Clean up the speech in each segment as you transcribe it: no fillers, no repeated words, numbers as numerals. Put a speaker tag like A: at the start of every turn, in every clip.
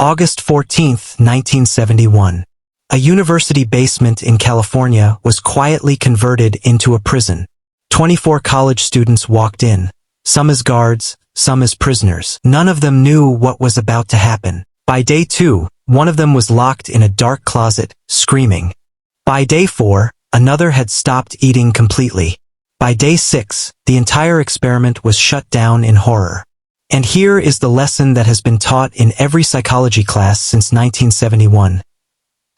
A: August 14, 1971. A university basement in California was quietly converted into a prison. 24 college students walked in, some as guards, some as prisoners. None of them knew what was about to happen. By day 2, one of them was locked in a dark closet, screaming. By day 4, another had stopped eating completely. By day 6, the entire experiment was shut down in horror. And here is the lesson that has been taught in every psychology class since 1971.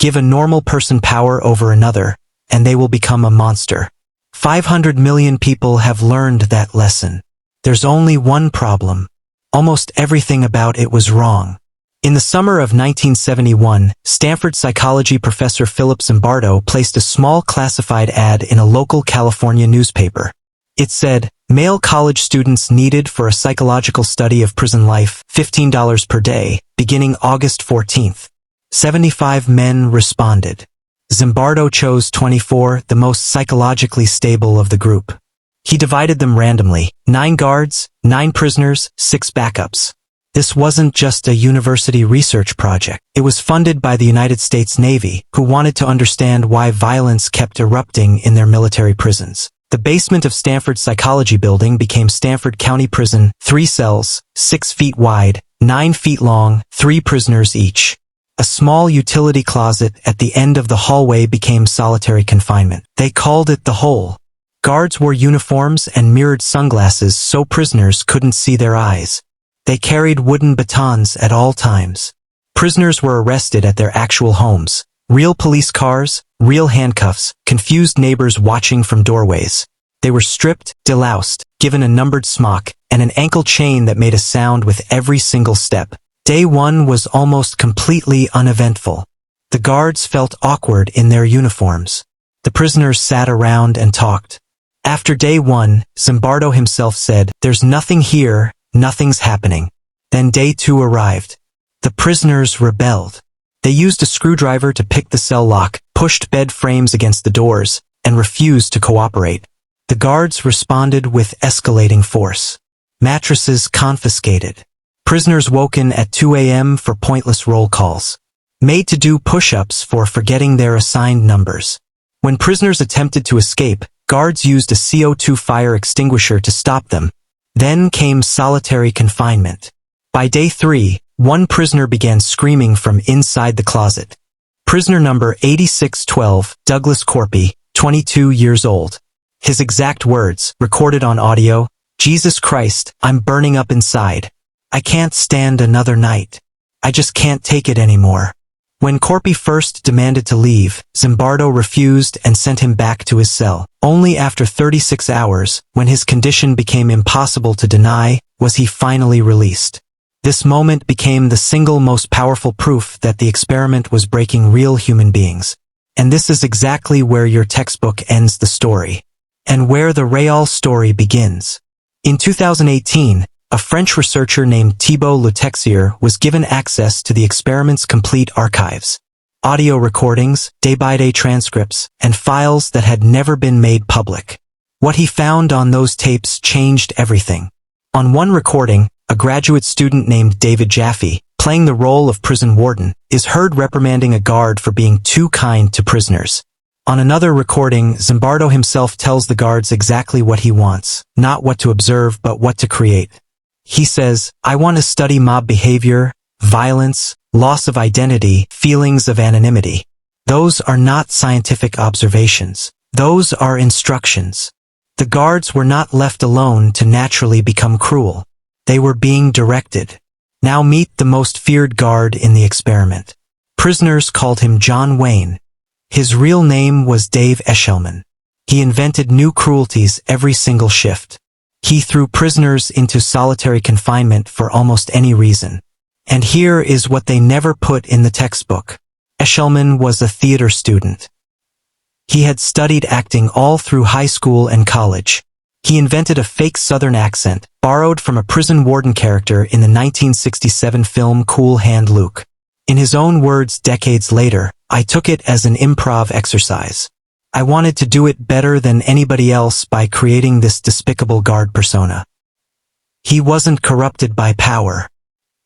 A: Give a normal person power over another, and they will become a monster. 500 million people have learned that lesson. There's only one problem. Almost everything about it was wrong. In the summer of 1971, Stanford psychology professor Philip Zimbardo placed a small classified ad in a local California newspaper. It said, "Male college students needed for a psychological study of prison life, $15 per day, beginning August 14th. 75 men responded. Zimbardo chose 24, the most psychologically stable of the group. He divided them randomly, 9 guards, 9 prisoners, 6 backups. This wasn't just a university research project. It was funded by the United States Navy, who wanted to understand why violence kept erupting in their military prisons. The basement of Stanford Psychology Building became Stanford County Prison, 3 cells, 6 feet wide, 9 feet long, 3 prisoners each. A small utility closet at the end of the hallway became solitary confinement. They called it the hole. Guards wore uniforms and mirrored sunglasses so prisoners couldn't see their eyes. They carried wooden batons at all times. Prisoners were arrested at their actual homes. Real police cars, real handcuffs, confused neighbors watching from doorways. They were stripped, deloused, given a numbered smock, and an ankle chain that made a sound with every single step. Day 1 was almost completely uneventful. The guards felt awkward in their uniforms. The prisoners sat around and talked. After day 1, Zimbardo himself said, "There's nothing here, nothing's happening." Then day 2 arrived. The prisoners rebelled. They used a screwdriver to pick the cell lock, pushed bed frames against the doors, and refused to cooperate. The guards responded with escalating force. Mattresses confiscated. Prisoners woken at 2 a.m. for pointless roll calls. Made to do push-ups for forgetting their assigned numbers. When prisoners attempted to escape, guards used a CO2 fire extinguisher to stop them. Then came solitary confinement. By day 3, one prisoner began screaming from inside the closet. Prisoner number 8612, Douglas Corpy, 22 years old. His exact words, recorded on audio, "Jesus Christ, I'm burning up inside. I can't stand another night. I just can't take it anymore." When Corpy first demanded to leave, Zimbardo refused and sent him back to his cell. Only after 36 hours, when his condition became impossible to deny, was he finally released. This moment became the single most powerful proof that the experiment was breaking real human beings. And this is exactly where your textbook ends the story. And where the real story begins. In 2018, a French researcher named Thibault Letexier was given access to the experiment's complete archives. Audio recordings, day-by-day transcripts, and files that had never been made public. What he found on those tapes changed everything. On one recording, a graduate student named David Jaffe, playing the role of prison warden, is heard reprimanding a guard for being too kind to prisoners. On another recording, Zimbardo himself tells the guards exactly what he wants, not what to observe but what to create. He says, "I want to study mob behavior, violence, loss of identity, feelings of anonymity. Those are not scientific observations. Those are instructions." The guards were not left alone to naturally become cruel. They were being directed. Now meet the most feared guard in the experiment. Prisoners called him John Wayne. His real name was Dave Eshelman. He invented new cruelties every single shift. He threw prisoners into solitary confinement for almost any reason. And here is what they never put in the textbook. Eshelman was a theater student. He had studied acting all through high school and college. He invented a fake Southern accent, borrowed from a prison warden character in the 1967 film Cool Hand Luke. In his own words decades later, "I took it as an improv exercise. I wanted to do it better than anybody else by creating this despicable guard persona." He wasn't corrupted by power.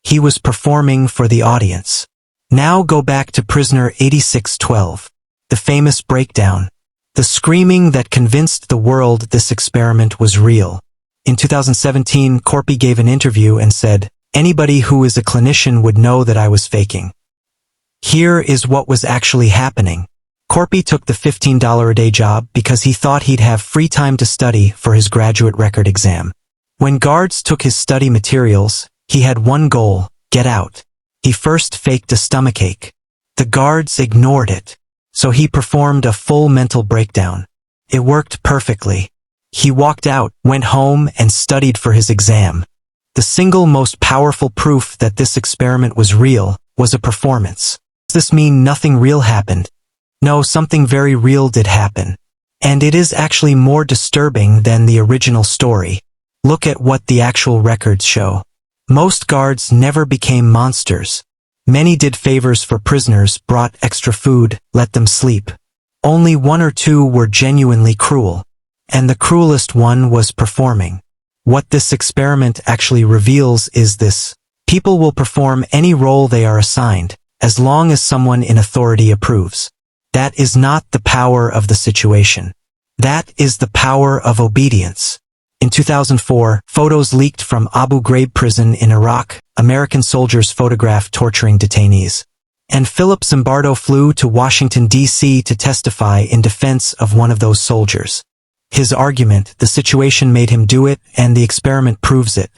A: He was performing for the audience. Now go back to prisoner 8612. The famous breakdown. The screaming that convinced the world this experiment was real. In 2017, Corpy gave an interview and said, "Anybody who is a clinician would know that I was faking." Here is what was actually happening. Corpy took the $15 a day job because he thought he'd have free time to study for his graduate record exam. When guards took his study materials, he had one goal: get out. He first faked a stomachache. The guards ignored it, so he performed a full mental breakdown. It worked perfectly. He walked out, went home, and studied for his exam. The single most powerful proof that this experiment was real was a performance. Does this mean nothing real happened? No, something very real did happen. And it is actually more disturbing than the original story. Look at what the actual records show. Most guards never became monsters. Many did favors for prisoners, brought extra food, let them sleep. Only one or two were genuinely cruel. And the cruelest one was performing. What this experiment actually reveals is this: people will perform any role they are assigned, as long as someone in authority approves. That is not the power of the situation. That is the power of obedience. In 2004, photos leaked from Abu Ghraib prison in Iraq. American soldiers photographed torturing detainees. And Philip Zimbardo flew to Washington, D.C. to testify in defense of one of those soldiers. His argument: the situation made him do it, and the experiment proves it.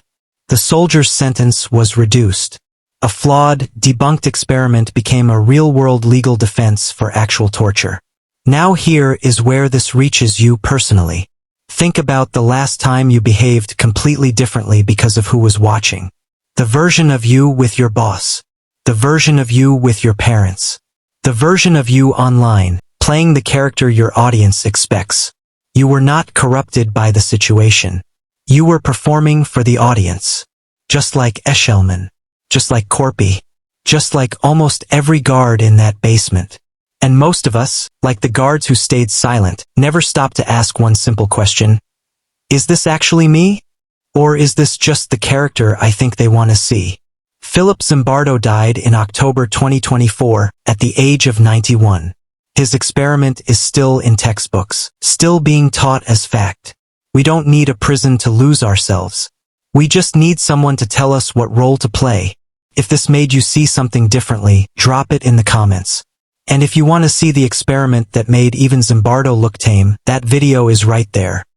A: The soldier's sentence was reduced. A flawed, debunked experiment became a real-world legal defense for actual torture. Now here is where this reaches you personally. Think about the last time you behaved completely differently because of who was watching. The version of you with your boss. The version of you with your parents. The version of you online, playing the character your audience expects. You were not corrupted by the situation. You were performing for the audience. Just like Eshelman. Just like Corpy. Just like almost every guard in that basement. And most of us, like the guards who stayed silent, never stopped to ask one simple question: is this actually me? Or is this just the character I think they want to see? Philip Zimbardo died in October 2024, at the age of 91. His experiment is still in textbooks, still being taught as fact. We don't need a prison to lose ourselves. We just need someone to tell us what role to play. If this made you see something differently, drop it in the comments. And if you want to see the experiment that made even Zimbardo look tame, that video is right there.